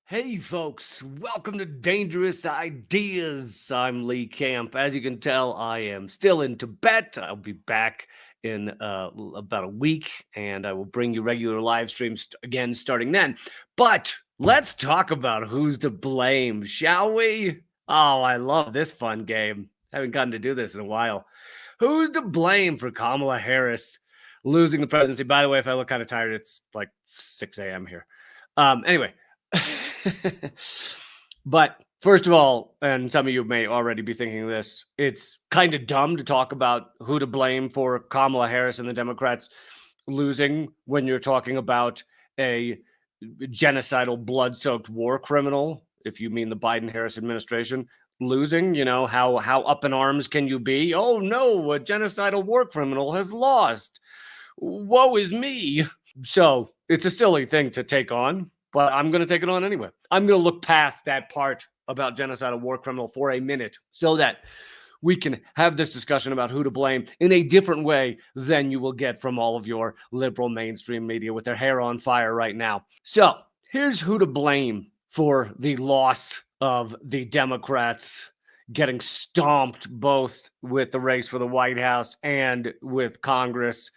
Hey folks, welcome to Dangerous Ideas. I'm leecamp. As you can tell, I am still in Tibet. I'll be back in about a week, and I will bring you regular live streams again starting then. But let's talk about who's to blame, shall we? Oh, I love this fun game. Haven't gotten to do this in a while. Who's to blame for Kamala Harris losing the presidency? By the way, if I look kind of tired, it's like 6 a.m. here. Anyway. But first of all, and some of you may already be thinking this, it's kind of dumb to talk about who to blame for Kamala Harris and the Democrats losing when you're talking about a genocidal, blood-soaked war criminal, if you mean the Biden-Harris administration, losing. How up in arms can you be? Oh no, a genocidal war criminal has lost. Woe is me. So it's a silly thing to take on, but I'm going to take it on anyway. I'm going to look past that part about genocidal war criminal for a minute so that we can have this discussion about who to blame in a different way than you will get from all of your liberal mainstream media with their hair on fire right now. So here's who to blame for the loss of the Democrats getting stomped both with the race for the White House and with Congress.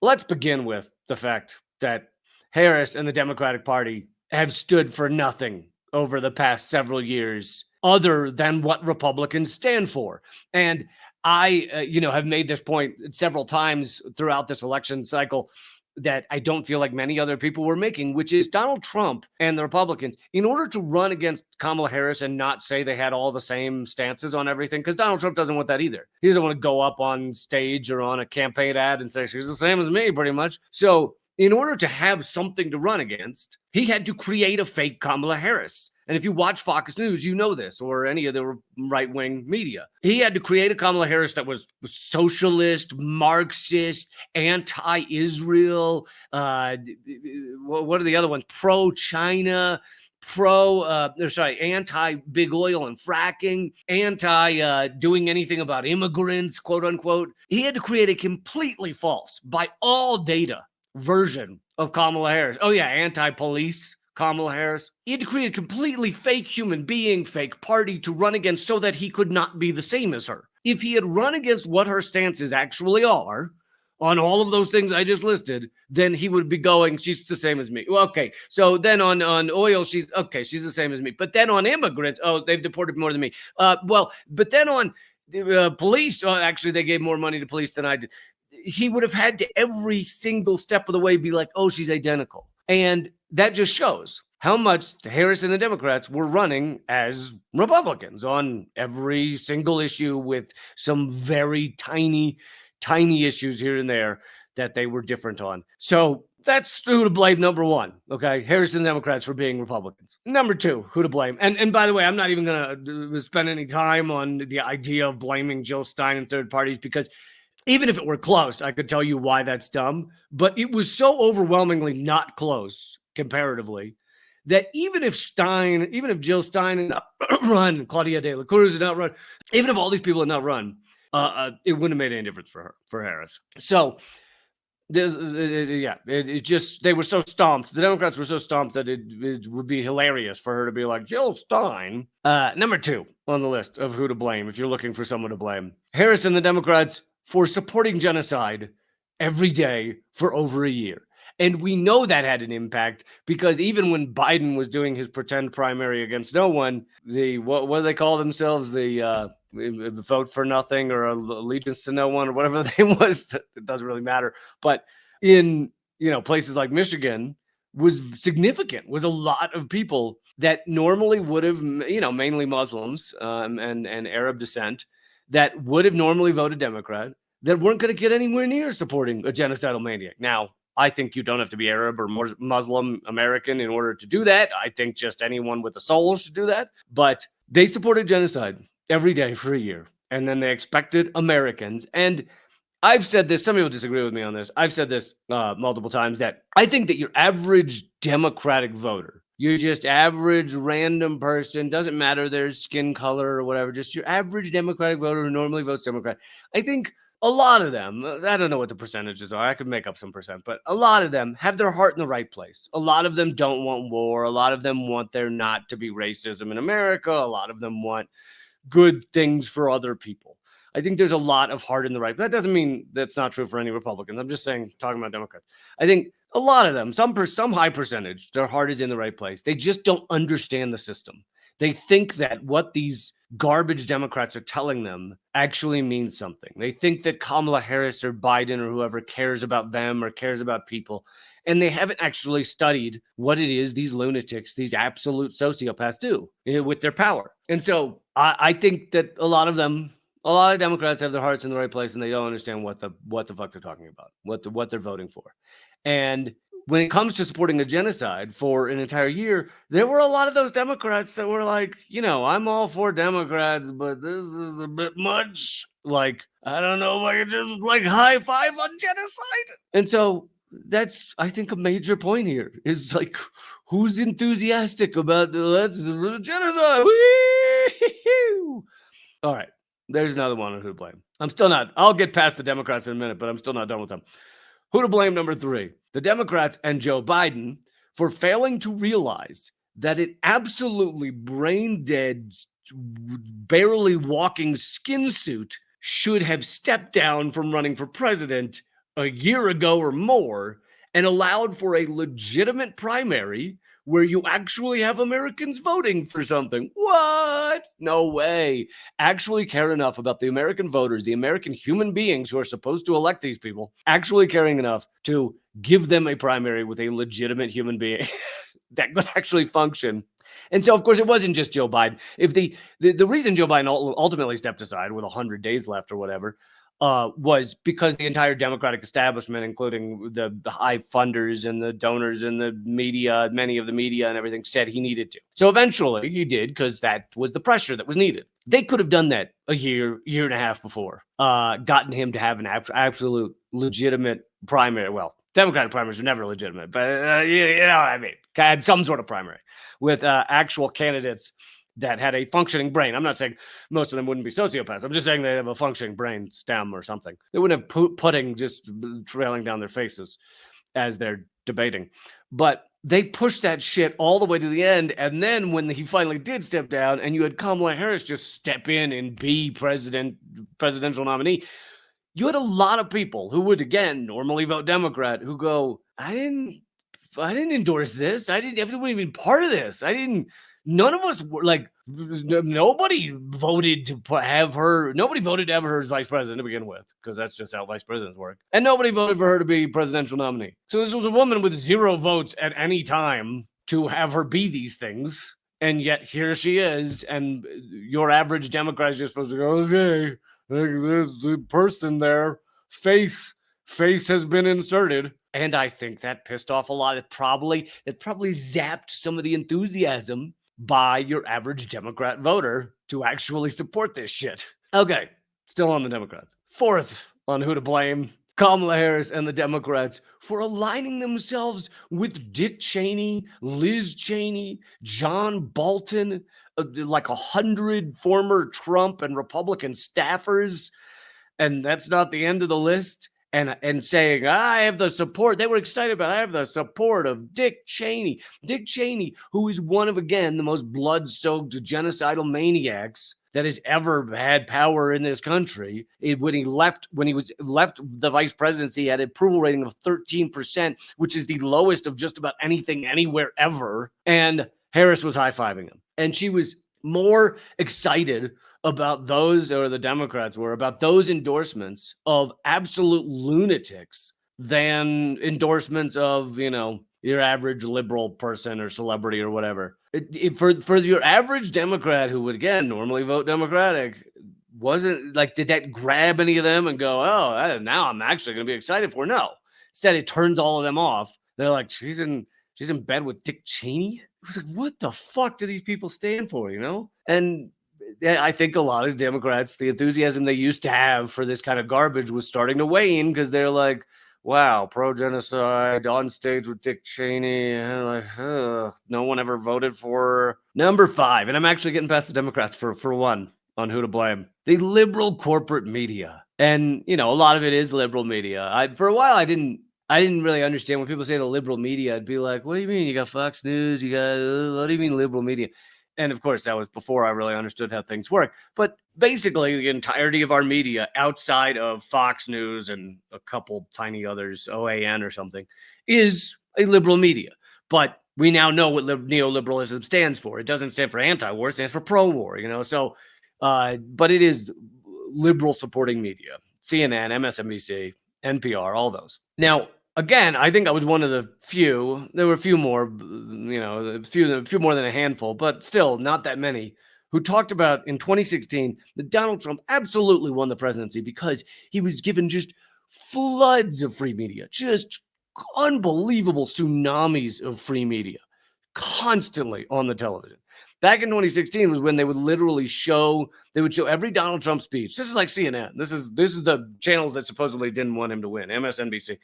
Let's begin with the fact that Harris and the Democratic Party have stood for nothing over the past several years other than what Republicans stand for. And I, have made this point several times throughout this election cycle that I don't feel like many other people were making, which is Donald Trump and the Republicans, in order to run against Kamala Harris and not say they had all the same stances on everything, because Donald Trump doesn't want that either. He doesn't want to go up on stage or on a campaign ad and say, she's the same as me, pretty much. So in order to have something to run against, he had to create a fake Kamala Harris. And if you watch Fox News, you know this, or any of the right-wing media. He had to create a Kamala Harris that was socialist, Marxist, anti-Israel, what are the other ones? Pro-China, anti-big oil and fracking, anti-doing anything about immigrants, quote unquote. He had to create a completely false, by all data, version of Kamala Harris. Oh yeah, anti-police Kamala Harris. He had to create a completely fake human being, fake party to run against so that he could not be the same as her. If he had run against what her stances actually are on all of those things I just listed, then he would be going, she's the same as me. Well, okay, so then on oil, she's the same as me. But then on immigrants, oh, they've deported more than me. But then on police, actually, they gave more money to police than I did. He would have had to every single step of the way be like, oh, she's identical. And that just shows how much Harris and the Democrats were running as Republicans on every single issue, with some very tiny issues here and there that they were different on. So that's who to blame, number one. Okay, Harris and the Democrats for being Republicans. Number two, who to blame. And by the way, I'm not even going to spend any time on the idea of blaming Jill Stein and third parties, because even if it were close, I could tell you why that's dumb. But it was so overwhelmingly not close comparatively that even if Jill Stein had not run, Claudia De La Cruz had not run, even if all these people had not run, it wouldn't have made any difference for Harris. So it just, they were so stomped. The Democrats were so stomped that it would be hilarious for her to be like, Jill Stein. Number two on the list of who to blame, if you're looking for someone to blame, Harris and the Democrats for supporting genocide every day for over a year. And we know that had an impact, because even when Biden was doing his pretend primary against no one, the what do they call themselves? The vote for nothing or allegiance to no one or whatever the name was. It doesn't really matter. But in places like Michigan was significant, was a lot of people that normally would have, mainly Muslims and Arab descent, that would have normally voted Democrat, that weren't going to get anywhere near supporting a genocidal maniac. Now, I think you don't have to be Arab or Muslim American in order to do that. I think just anyone with a soul should do that. But they supported genocide every day for a year. And then they expected Americans. And I've said this, some people disagree with me on this. I've said this multiple times, that I think that your average Democratic voter, you're just average random person, doesn't matter their skin color or whatever, just your average Democratic voter who normally votes Democrat, I think a lot of them, I don't know what the percentages are. I could make up some percent, but a lot of them have their heart in the right place. A lot of them don't want war. A lot of them want there not to be racism in America. A lot of them want good things for other people. I think there's a lot of heart in the right. That doesn't mean that's not true for any Republicans. I'm just saying, talking about Democrats. I think a lot of them, some high percentage, their heart is in the right place. They just don't understand the system. They think that what these garbage Democrats are telling them actually means something. They think that Kamala Harris or Biden or whoever cares about them or cares about people. And they haven't actually studied what it is these lunatics, these absolute sociopaths do with their power. And so I think that a lot of Democrats have their hearts in the right place, and they don't understand what the fuck they're talking about, what they're voting for. And when it comes to supporting a genocide for an entire year, there were a lot of those Democrats that were like, I'm all for Democrats, but this is a bit much. Like, I don't know if I could just like high five on genocide. And so that's, I think, a major point here is like, who's enthusiastic about let's genocide? Woo! All right. There's another one on who to blame. I'm still not. I'll get past the Democrats in a minute, but I'm still not done with them. Who to blame number 3? The Democrats and Joe Biden for failing to realize that an absolutely brain dead, barely walking skin suit should have stepped down from running for president a year ago or more and allowed for a legitimate primary where you actually have Americans voting for something. What? No way. Actually care enough about the American voters, the American human beings who are supposed to elect these people, actually caring enough to give them a primary with a legitimate human being that could actually function. And so, of course, it wasn't just Joe Biden. If the reason Joe Biden ultimately stepped aside with 100 days left or whatever, was because the entire Democratic establishment, including the high funders and the donors and the media, many of the media and everything, said he needed to. So eventually he did, because that was the pressure that was needed. They could have done that a year and a half before, gotten him to have an absolute legitimate primary. Well, Democratic primaries are never legitimate, but I mean, had some sort of primary with actual candidates that had a functioning brain. I'm not saying most of them wouldn't be sociopaths. I'm just saying they have a functioning brain stem or something. They wouldn't have pudding just trailing down their faces as they're debating. But they pushed that shit all the way to the end. And then when he finally did step down and you had Kamala Harris just step in and be presidential nominee, you had a lot of people who would, again, normally vote Democrat who go, I didn't endorse this. I wasn't even part of this. None of us were like, nobody voted to have her as vice president to begin with, because that's just how vice presidents work. And nobody voted for her to be presidential nominee. So this was a woman with 0 votes at any time to have her be these things. And yet here she is. And your average Democrat is just supposed to go, okay, there's the person there. Face has been inserted. And I think that pissed off a lot. It probably zapped some of the enthusiasm by your average Democrat voter to actually support this shit. Okay, still on the Democrats. 4th on who to blame, Kamala Harris and the Democrats for aligning themselves with Dick Cheney, Liz Cheney, John Bolton, like 100 former Trump and Republican staffers. And that's not the end of the list. And saying, I have the support. They were excited about, I have the support of Dick Cheney. Dick Cheney, who is one of, again, the most blood-soaked genocidal maniacs that has ever had power in this country. When he was left the vice presidency, he had an approval rating of 13%, which is the lowest of just about anything anywhere ever. And Harris was high-fiving him. And she was more excited about those, or the Democrats were, about those endorsements of absolute lunatics than endorsements of, your average liberal person or celebrity or whatever. For your average Democrat who would, again, normally vote Democratic, wasn't like, did that grab any of them and go, oh, now I'm actually going to be excited for? No. Instead, it turns all of them off. They're like, she's in bed with Dick Cheney? It was like, what the fuck do these people stand for, And I think a lot of Democrats, the enthusiasm they used to have for this kind of garbage was starting to wane, because they're like, wow, pro-genocide, on stage with Dick Cheney, and like, no one ever voted for her. Number 5, and I'm actually getting past the Democrats for one on who to blame. The liberal corporate media. And, a lot of it is liberal media. For a while, I didn't really understand when people say the liberal media. I'd be like, what do you mean? You got Fox News, what do you mean liberal media? And of course, that was before I really understood how things work. But basically, the entirety of our media outside of Fox News and a couple tiny others, OAN or something, is a liberal media. But we now know what neoliberalism stands for. It doesn't stand for anti-war, it stands for pro-war, So, but it is liberal supporting media, CNN, MSNBC, NPR, all those. Now, again, I think I was one of the few. There were a few more, a few more than a handful, but still not that many, who talked about in 2016 that Donald Trump absolutely won the presidency because he was given just floods of free media, just unbelievable tsunamis of free media constantly on the television. Back in 2016 was when they would literally show every Donald Trump speech. This is like CNN. This is the channels that supposedly didn't want him to win, MSNBC.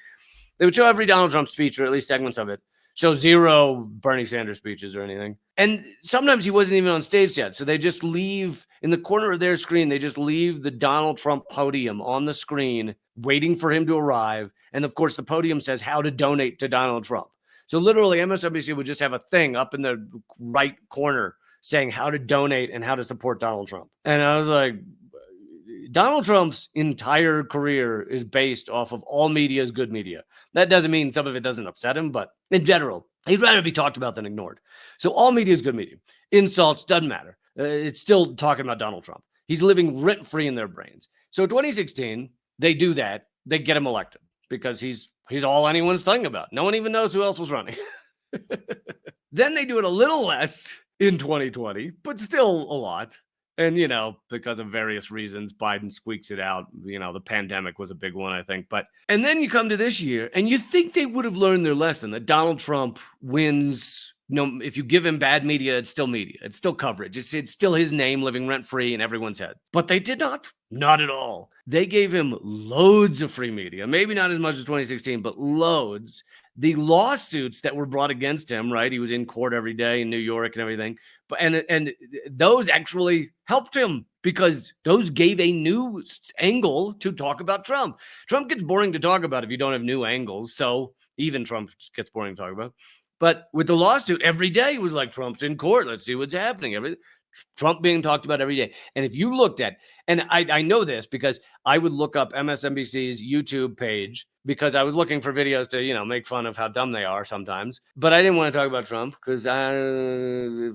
They would show every Donald Trump speech, or at least segments of it. Show zero Bernie Sanders speeches or anything. And sometimes he wasn't even on stage yet. So they just leave in the corner of their screen, they just leave the Donald Trump podium on the screen, waiting for him to arrive. And of course, the podium says how to donate to Donald Trump. So literally, MSNBC would just have a thing up in the right corner saying how to donate and how to support Donald Trump. And I was like, Donald Trump's entire career is based off of all media is good media. That doesn't mean some of it doesn't upset him, but in general, he'd rather be talked about than ignored. So all media is good media. Insults, doesn't matter. It's still talking about Donald Trump. He's living rent-free in their brains. So 2016, they do that. They get him elected because he's all anyone's talking about. No one even knows who else was running. Then they do it a little less in 2020, but still a lot. And, because of various reasons, Biden squeaks it out. The pandemic was a big one, I think. And then you come to this year, and you think they would have learned their lesson that Donald Trump wins. If you give him bad media, it's still media. It's still coverage. It's still his name living rent-free in everyone's head. But they did not. Not at all. They gave him loads of free media. Maybe not as much as 2016, but loads. The lawsuits that were brought against him, right? He was in court every day in New York and everything. But and those actually helped him because those gave a new angle to talk about Trump. Trump gets boring to talk about if you don't have new angles. So even Trump gets boring to talk about. But with the lawsuit, every day it was like Trump's in court. Let's see what's happening. Trump being talked about every day. And if you looked at, and I know this because I would look up MSNBC's YouTube page because I was looking for videos to, make fun of how dumb they are sometimes. But I didn't want to talk about Trump because I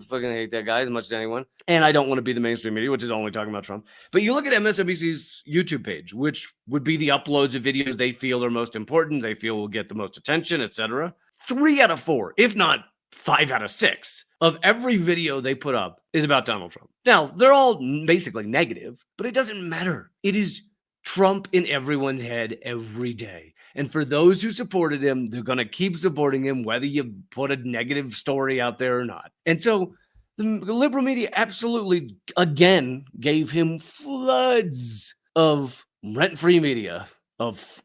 fucking hate that guy as much as anyone. And I don't want to be the mainstream media, which is only talking about Trump. But you look at MSNBC's YouTube page, which would be the uploads of videos they feel are most important, they feel will get the most attention, etc. 3 out of 4, if not 5 out of 6 of every video they put up is about Donald Trump. Now, they're all basically negative, but it doesn't matter. It is Trump in everyone's head every day. And for those who supported him, they're going to keep supporting him, whether you put a negative story out there or not. And so the liberal media absolutely, again, gave him floods of rent-free media, of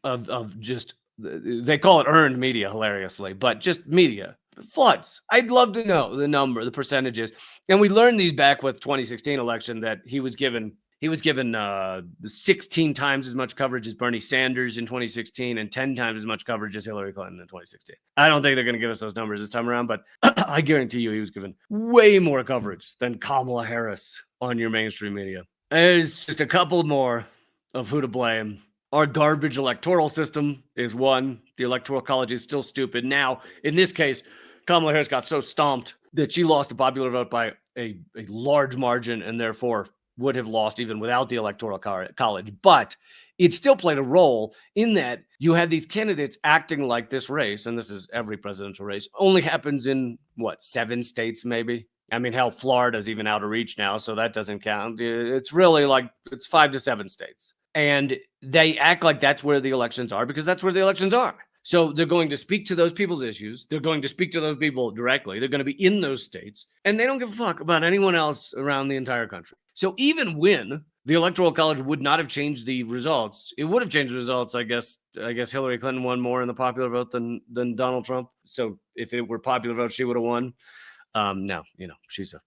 just, they call it earned media, hilariously, but just media. Floods. I'd love to know the percentages. And we learned these back with 2016 election that he was given 16 times as much coverage as Bernie Sanders in 2016 and 10 times as much coverage as Hillary Clinton in 2016. I don't think they're going to give us those numbers this time around, but I guarantee you he was given way more coverage than Kamala Harris on your mainstream media. There's just a couple more of who to blame. Our garbage electoral system is one. The Electoral College is still stupid. Now, in this case, Kamala Harris got so stomped that she lost the popular vote by a large margin and therefore would have lost even without the Electoral College. But it still played a role in that you had these candidates acting like this race, and this is every presidential race, only happens in, 7 states maybe? I mean, hell, Florida's even out of reach now, so that doesn't count. It's really it's 5 to 7 states. And they act like that's where the elections are because that's where the elections are. So they're going to speak to those people's issues. They're going to speak to those people directly. They're going to be in those states. And they don't give a fuck about anyone else around the entire country. So even when the Electoral College would not have changed the results, it would have changed the results, I guess Hillary Clinton won more in the popular vote than Donald Trump. So if it were popular vote, she would have won. Now, she's a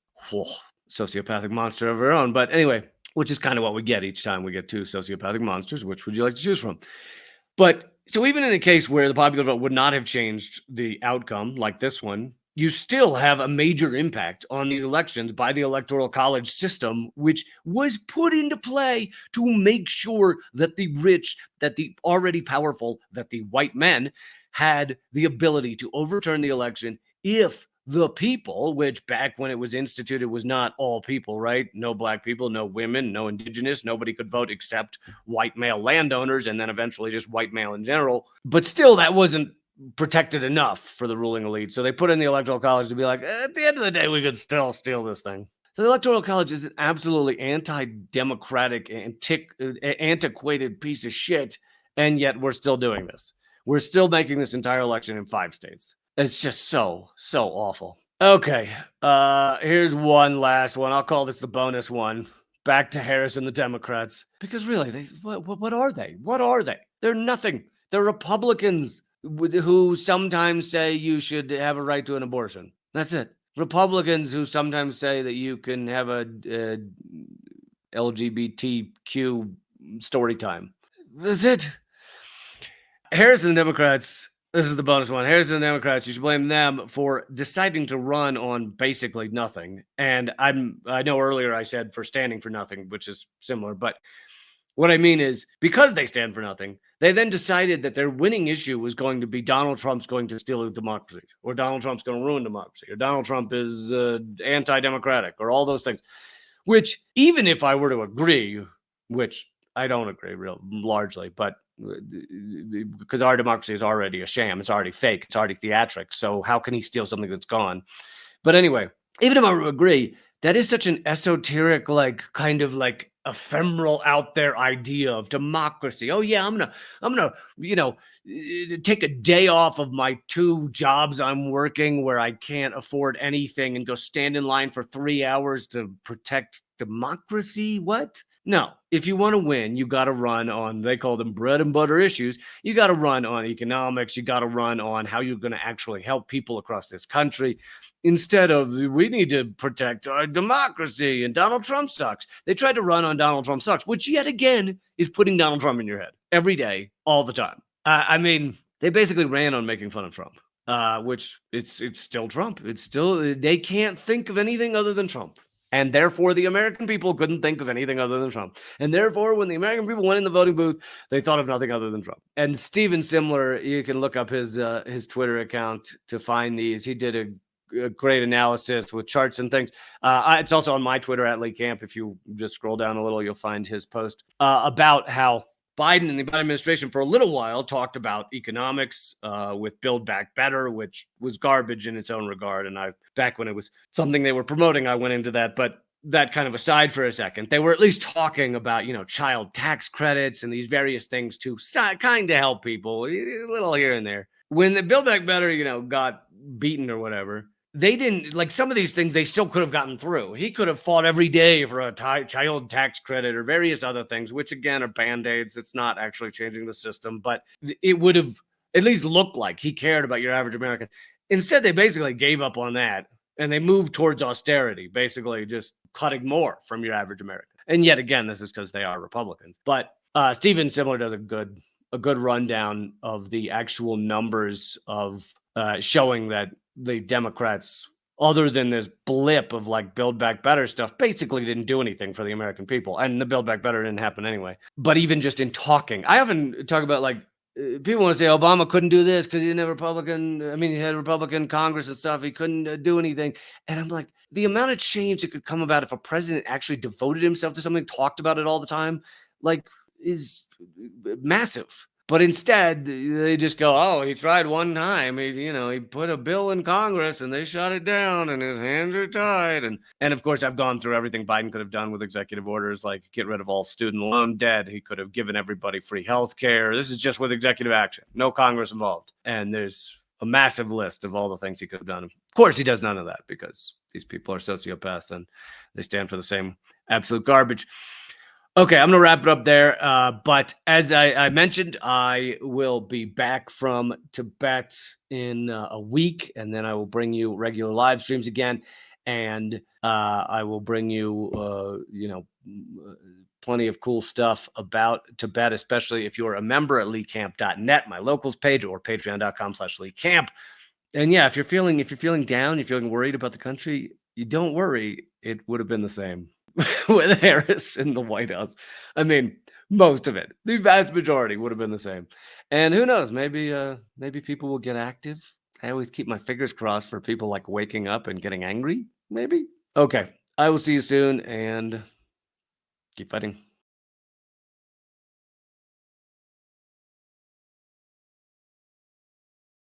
sociopathic monster of her own. But anyway, which is kind of what we get each time we get two sociopathic monsters. Which would you like to choose from? But so even in a case where the popular vote would not have changed the outcome, like this one, you still have a major impact on these elections by the electoral college system, which was put into play to make sure that the rich, that the already powerful, that the white men had the ability to overturn the election if the people, which back when it was instituted was not all people, right? No black people, no women, no indigenous, nobody could vote except white male landowners, and then eventually just white male in general. But still, that wasn't protected enough for the ruling elite. So they put in the electoral college to be like, at the end of the day, we could still steal this thing. So the electoral college is an absolutely anti-democratic, antiquated piece of shit, and yet we're still doing this. We're still making this entire election in 5 states. It's just so awful. Okay, here's one last one. I'll call this the bonus one. Back to Harris and the Democrats. Because really, what are they? What are they? They're nothing. They're Republicans who sometimes say you should have a right to an abortion. That's it. Republicans who sometimes say that you can have a LGBTQ story time. That's it. Harris and the Democrats, this is the bonus one. Harris and the Democrats, you should blame them for deciding to run on basically nothing. And I know earlier I said for standing for nothing, which is similar, but what I mean is because they stand for nothing, they then decided that their winning issue was going to be Donald Trump's going to steal democracy, or Donald Trump's going to ruin democracy, or Donald Trump is anti-democratic, or all those things, which even if I were to agree, which I don't agree real largely, but because our democracy is already a sham, it's already fake, it's already theatric, so how can he steal something that's gone? But anyway, even if I were to agree, that is such an esoteric, like kind of like ephemeral out there idea of democracy. Oh yeah, I'm gonna, take a day off of my 2 jobs I'm working where I can't afford anything and go stand in line for 3 hours to protect democracy. What? No, if you want to win, you got to run on, they call them bread and butter issues. You got to run on economics. You got to run on how you're going to actually help people across this country instead of we need to protect our democracy and Donald Trump sucks. They tried to run on Donald Trump sucks, which yet again is putting Donald Trump in your head every day, all the time. I mean, they basically ran on making fun of Trump, which it's still Trump. It's still, they can't think of anything other than Trump. And therefore, the American people couldn't think of anything other than Trump. And therefore, when the American people went in the voting booth, they thought of nothing other than Trump. And Steven Simler, you can look up his Twitter account to find these. He did a great analysis with charts and things. It's also on my Twitter at leecamp. If you just scroll down a little, you'll find his post about how Biden and the Biden administration for a little while talked about economics with Build Back Better, which was garbage in its own regard. And back when it was something they were promoting, I went into that. But that kind of aside for a second, they were at least talking about, child tax credits and these various things to kind of help people a little here and there. When the Build Back Better, got beaten or whatever, they didn't, like some of these things they still could have gotten through. He could have fought every day for a child tax credit or various other things, which again are band-aids. It's not actually changing the system, but it would have at least looked like he cared about your average American. Instead, they basically gave up on that and they moved towards austerity, basically just cutting more from your average American. And yet again, this is because they are Republicans. But Steven Simler does a good rundown of the actual numbers of showing that the Democrats, other than this blip of like Build Back Better stuff, basically didn't do anything for the American people. And the Build Back Better didn't happen anyway. But even just in talking, I often talk about like people want to say Obama couldn't do this because he didn't have Republican. I mean, he had Republican Congress and stuff. He couldn't do anything. And I'm like, the amount of change that could come about if a president actually devoted himself to something, talked about it all the time, like is massive. But instead, they just go, oh, he tried one time. He put a bill in Congress and they shot it down and his hands are tied. And of course, I've gone through everything Biden could have done with executive orders, like get rid of all student loan debt. He could have given everybody free health care. This is just with executive action, no Congress involved. And there's a massive list of all the things he could have done. Of course, he does none of that because these people are sociopaths and they stand for the same absolute garbage. Okay, I'm going to wrap it up there. But as I mentioned, I will be back from Tibet in a week, and then I will bring you regular live streams again. and I will bring you, plenty of cool stuff about Tibet, especially if you're a member at leecamp.net, my locals page, or patreon.com/leecamp. And yeah, if you're feeling down, you're feeling worried about the country, you don't worry. It would have been the same with Harris in the White House. I mean, most of it, the vast majority would have been the same. And who knows, maybe people will get active. I always keep my fingers crossed for people like waking up and getting angry, maybe. Okay. I will see you soon and keep fighting.